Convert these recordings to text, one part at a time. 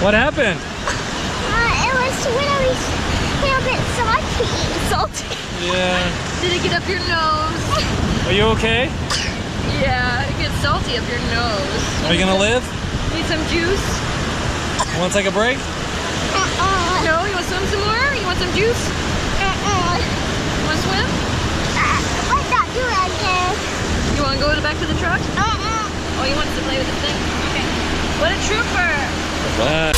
What happened? It was really a little bit salty. Salty? Yeah. Did it get up your nose? Are you okay? Yeah, it gets salty up your nose. Are you gonna live? Need some juice? You wanna take a break? No? You want to swim some more? You want some juice? You want to swim? Let's not do it again. You want to go back to the truck? Oh, you want to play with the thing? Okay. What a trooper! Bye.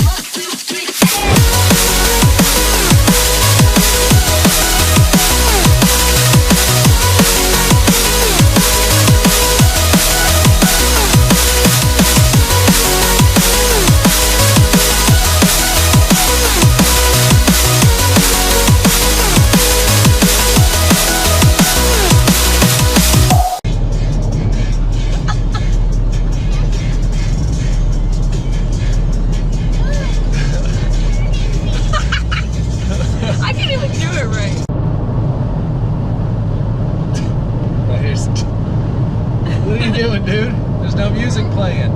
What are you doing, dude? There's no music playing.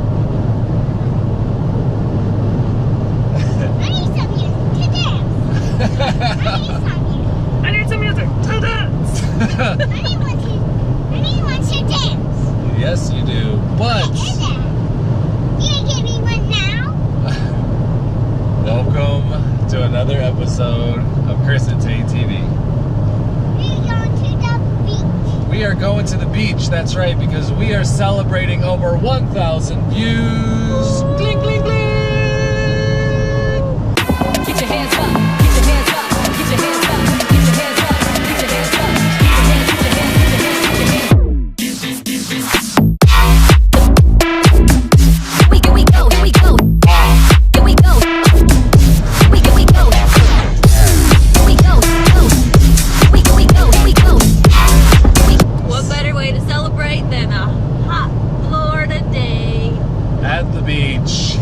I need some music to dance. I need some music to dance! I need one to dance. Yes, you do. But What is that? You gonna give me one now? welcome to another episode of Chris and Tay TV. We are going to the beach, that's right, because we are celebrating over 1,000 views. Clink, clink, clink. Get your hands up, get your hands up, get your hands up, get your hands up, get your hands up, get your hands up. Here we go, here we go. Here we go. Here we go. Here we go. Here we go. What better way to celebrate than a hot Florida day At the beach.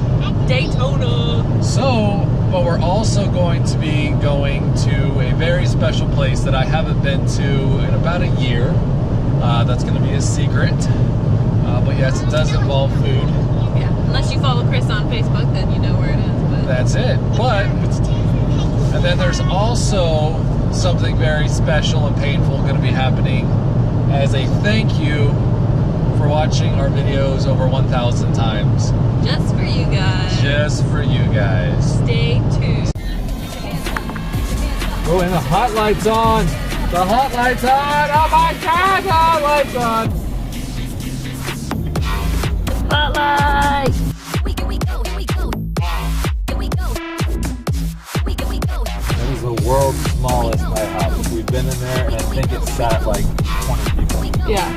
Daytona. So, but we're also going to be going to a very special place that I haven't been to in about a year. That's going to be a secret. But yes, it does involve food. Yeah, unless you follow Chris on Facebook, then you know where it is. But That's it. But, and then there's also something very special and painful going to be happening as a thank you for watching our videos over 1,000 times. just for you guys. Just for you guys. Stay tuned. Oh, and the hot light's on. The hot light's on. Oh my God, the hot light's on. Spotlight. That is the world's smallest lighthouse. We've been in there and I think it sat like 20 people. Yeah.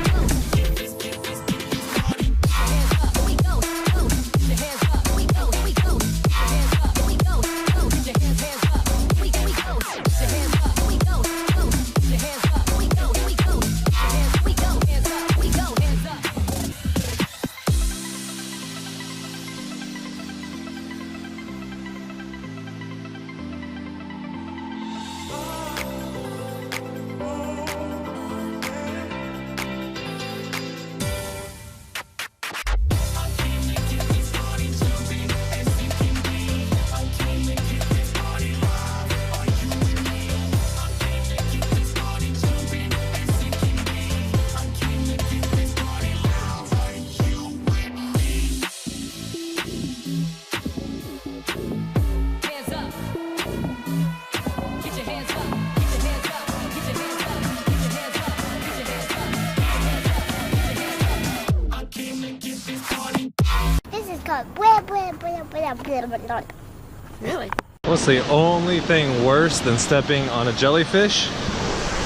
Really? What's the only thing worse than stepping on a jellyfish?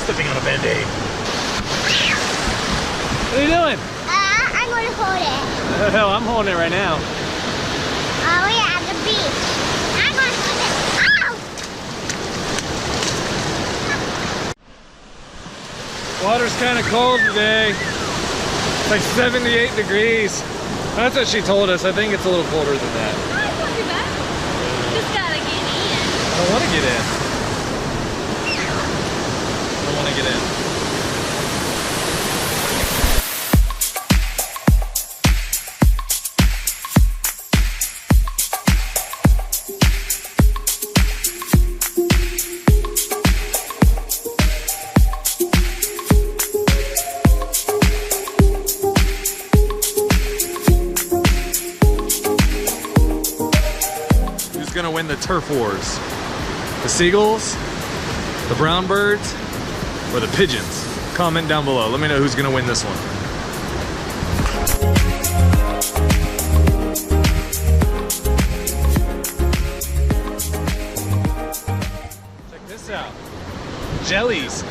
Stepping on a Band-Aid. What are you doing? I'm going to hold it. Hell, I'm holding it right now. Oh, yeah, at the beach. I'm going to hold it. Water's kind of cold today. It's like 78 degrees. That's what she told us. I think it's a little colder than that. Oh, it's not too bad. Just gotta get in. I don't want to get in. I don't want to get in. who's gonna win the turf wars? The seagulls, the brown birds, or the pigeons? Comment down below. Let me know who's gonna win this one. Check this out. Jellies.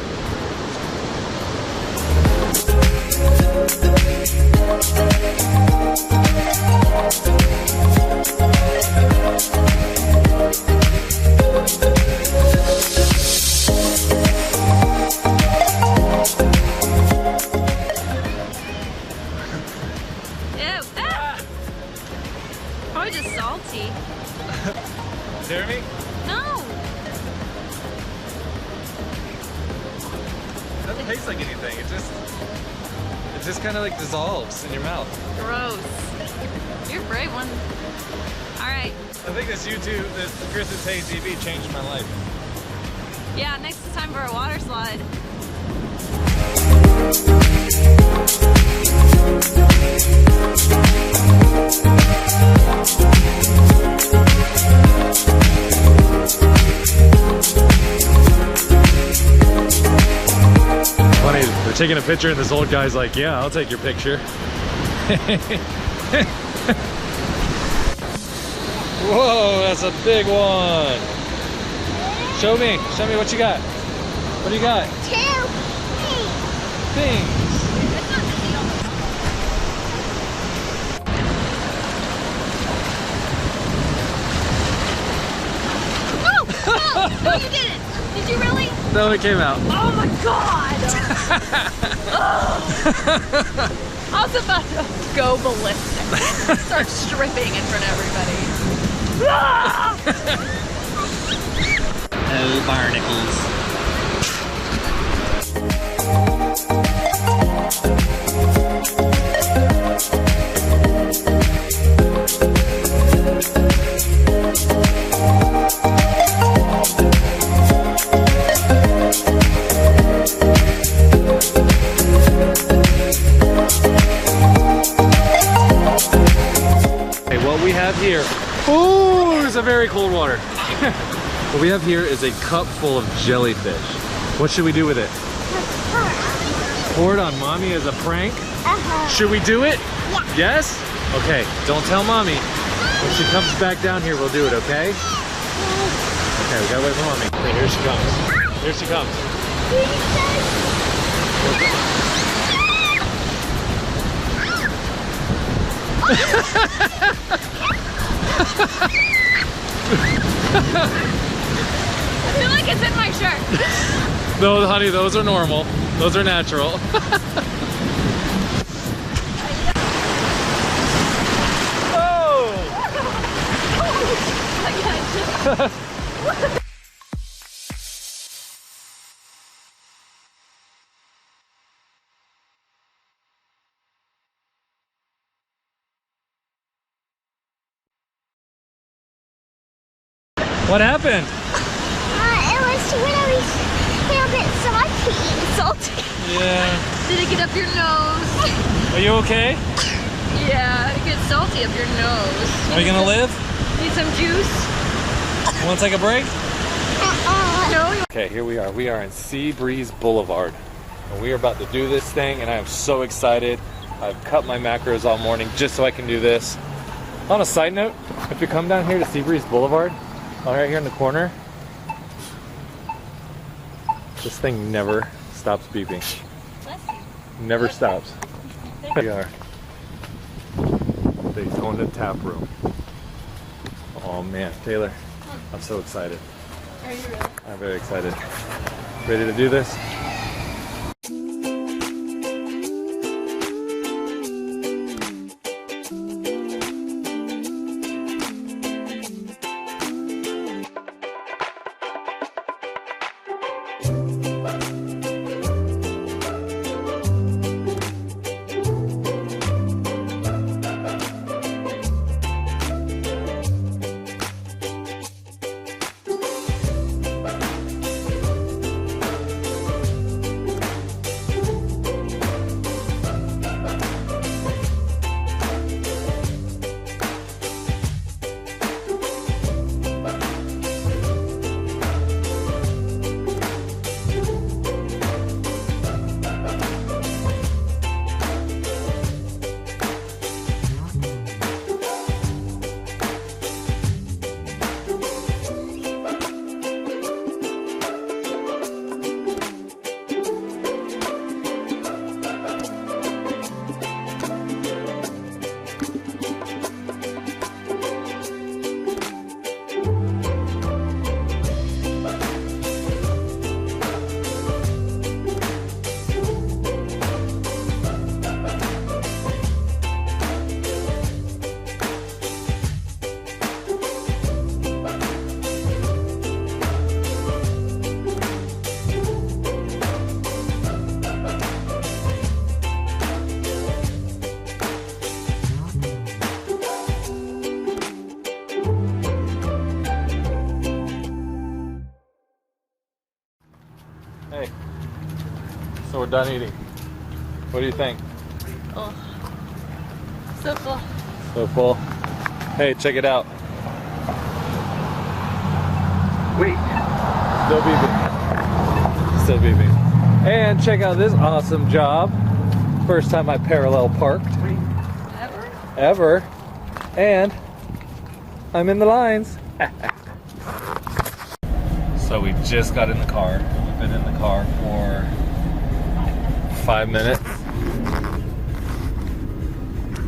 Probably just salty. Jeremy? No. It doesn't taste like anything. It just kind of like dissolves in your mouth. Gross. You're a brave one. All right. I think this Chris's Hey TV changed my life. Yeah, next is time for a water slide. Funny, they're taking a picture and this old guy's like, yeah, I'll take your picture. Whoa, that's a big one. Show me what you got. What do you got? 2 Things. Oh, no, you didn't. Did you really? No, it came out. Oh my God. I was about to go ballistic. Start stripping in front of everybody. Oh, barnacles. What we have here, ooh, it's a very cold water. What we have here is a cup full of jellyfish. What should we do with it? Pour it on Mommy as a prank? Should we do it? Yeah. Yes? Okay, don't tell Mommy. When she comes back down here, we'll do it, okay? Okay, we gotta wait for Mommy. Okay, here she comes. Here she comes. I feel like it's in my shirt. No, honey, those are normal. Those are natural. What happened? It was when I was a little bit salty. Salty. Yeah. Did it get up your nose? Are you okay? Yeah, it gets salty up your nose. Are you gonna live? Need some juice? You wanna take a break? No. Okay, here we are. We are in Sea Breeze Boulevard. And we are about to do this thing, and I am so excited. I've cut my macros all morning just so I can do this. On a side note, if you come down here to Sea Breeze Boulevard, right here in the corner, this thing never stops beeping. Never stops. Here we are. Daytona Taproom. Oh man, Taylor, I'm so excited. Are you really? I'm very excited. Ready to do this? we're done eating. What do you think? Oh, so full. So full. Hey, check it out. Wait. Still beeping. Still beeping. And check out this awesome job. First time I parallel parked. Ever. And I'm in the lines. So we just got in the car. We've been in the car for 5 minutes.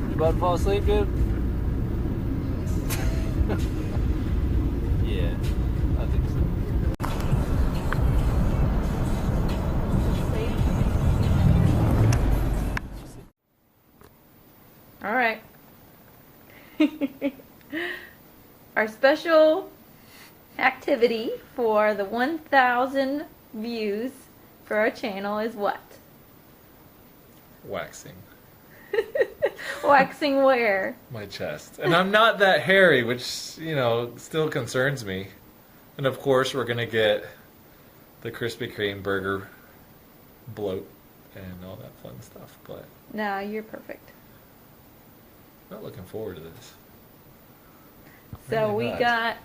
You about to fall asleep, dude? Yeah, I think so. All right. Our special activity for the 1,000 views for our channel is what? Waxing Waxing where? my chest. And I'm not that hairy, which, you know, still concerns me. And of course, we're going to get the Krispy Kreme burger bloat and all that fun stuff. But No, you're perfect. I'm not looking forward to this. So Really we not. got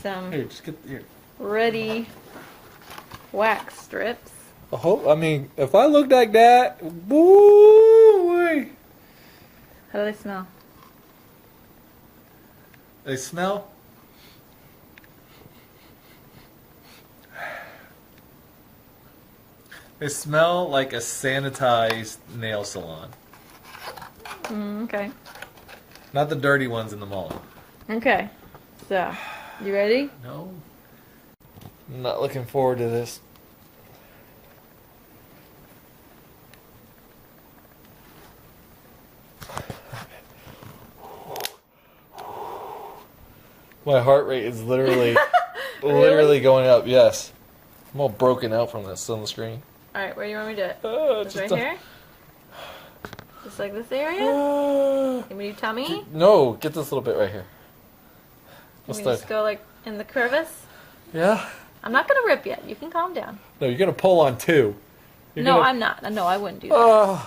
some Here, just get here. ready wax strips. I mean, if I look like that, woo! How do they smell? They smell. They smell like a sanitized nail salon. Okay. Not the dirty ones in the mall. Okay. So, you ready? No. I'm not looking forward to this. My heart rate is literally, literally going up. Yes, I'm all broken out from this on the screen. All right. Where do you want me to do it? Just Just right here. Just like this area. Can we do tummy? No, get this little bit right here. Can What's we that? just go like in the crevice? Yeah. I'm not gonna rip yet. You can calm down. No, you're gonna pull on two. You're No, gonna... I'm not. No, I wouldn't do that.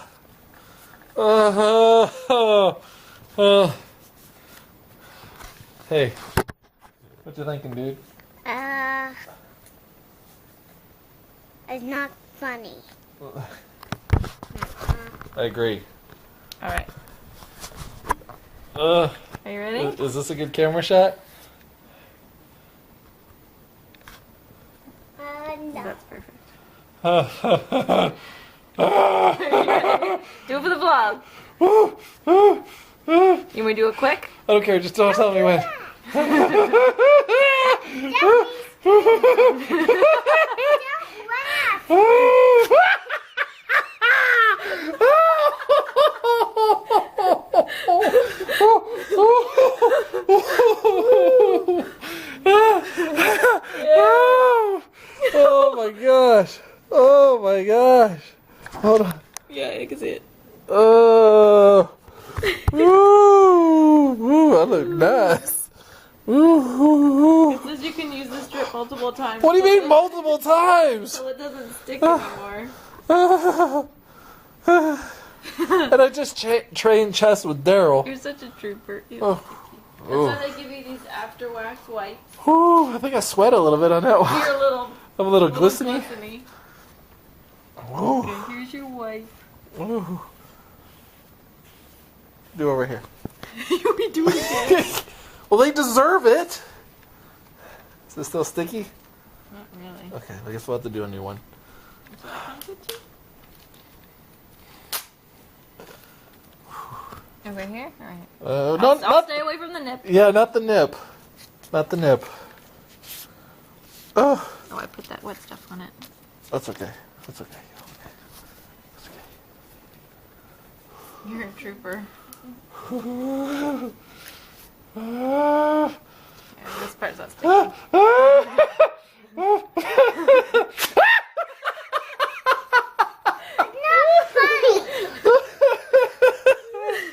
Hey, what you thinking, dude? It's not funny. I agree. All right. Are Are you ready? Is this a good camera shot? No. That's perfect. I Do it for the vlog. You want me to do it quick? don't care, just don't tell me when. Oh my gosh. Oh my gosh. Hold on. Yeah, I can see it. Oh. Ooh, I look nice. Ooh. It says you can use this strip multiple times. What do you mean multiple times? So it doesn't stick anymore. And I just trained chess with Daryl. You're such a trooper. Oh. That's why they give you these after wax wipes. Ooh, I think I sweat a little bit on that one. You're a little I'm a little glistening. glistening. Ooh. Okay, here's your wipe. Ooh. Do over here. You'll be doing it. Well, they deserve it. Is this still sticky? Not really. Okay, I guess we'll have to do a new one. Over here? Alright. No, I'll not. stay away from the nip. Yeah, not the nip. Not the nip. Oh, Oh, I put that wet stuff on it. that's okay. That's okay. You're a trooper. Okay. Yeah, this part's not sticky.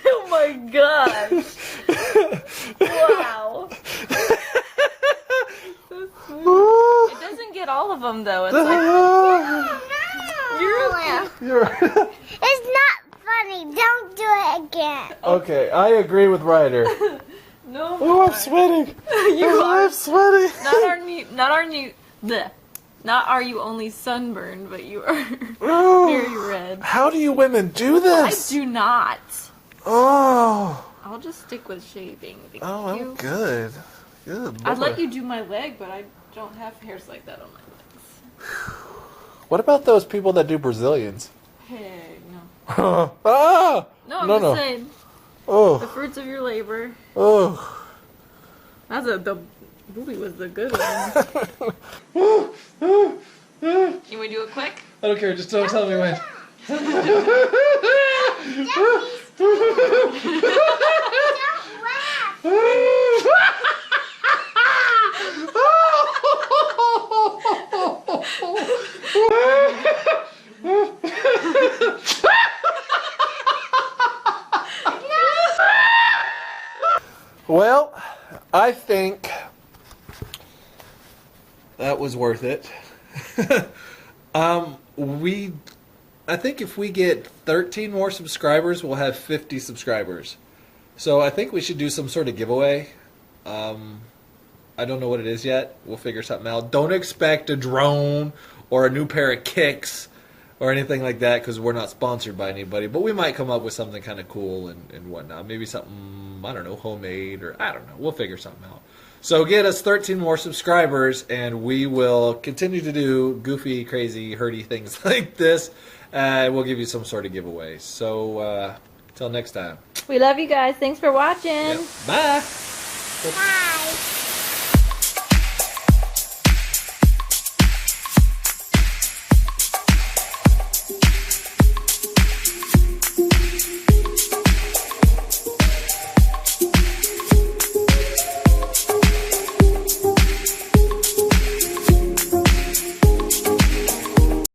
Oh my gosh! Wow! So sweet. It doesn't get all of them though. It's like You're It's not funny. Don't do it again. okay. I agree with Ryder. No. Oh, I'm sweating. I'm sweating. Not are you only sunburned, but you are Oh, very red. how do you women do I this? do not. Oh. I'll just stick with shaving. Thank Oh, you. I'm good. Good. I'd boy. let you do my leg, but I don't have hairs like that on my legs. What about those people that do Brazilians? Hey, no. Ah! No, I'm No, just no. saying. The Oh. fruits of your labor. Oh. The booby was the good one. Can we do it quick? I don't care. Just don't tell me when. Don't laugh. Well, I think that was worth it. I think if we get 13 more subscribers, we'll have 50 subscribers. So I think we should do some sort of giveaway. I don't know what it is yet. We'll figure something out. Don't expect a drone or a new pair of kicks or anything like that because we're not sponsored by anybody. But we might come up with something kind of cool and whatnot. Maybe something, I don't know, homemade or I don't know. We'll figure something out. So get us 13 more subscribers and we will continue to do goofy, crazy, hurty things like this. We'll give you some sort of giveaway. So, till next time. We love you guys. Thanks for watching. Yep. Bye. Bye.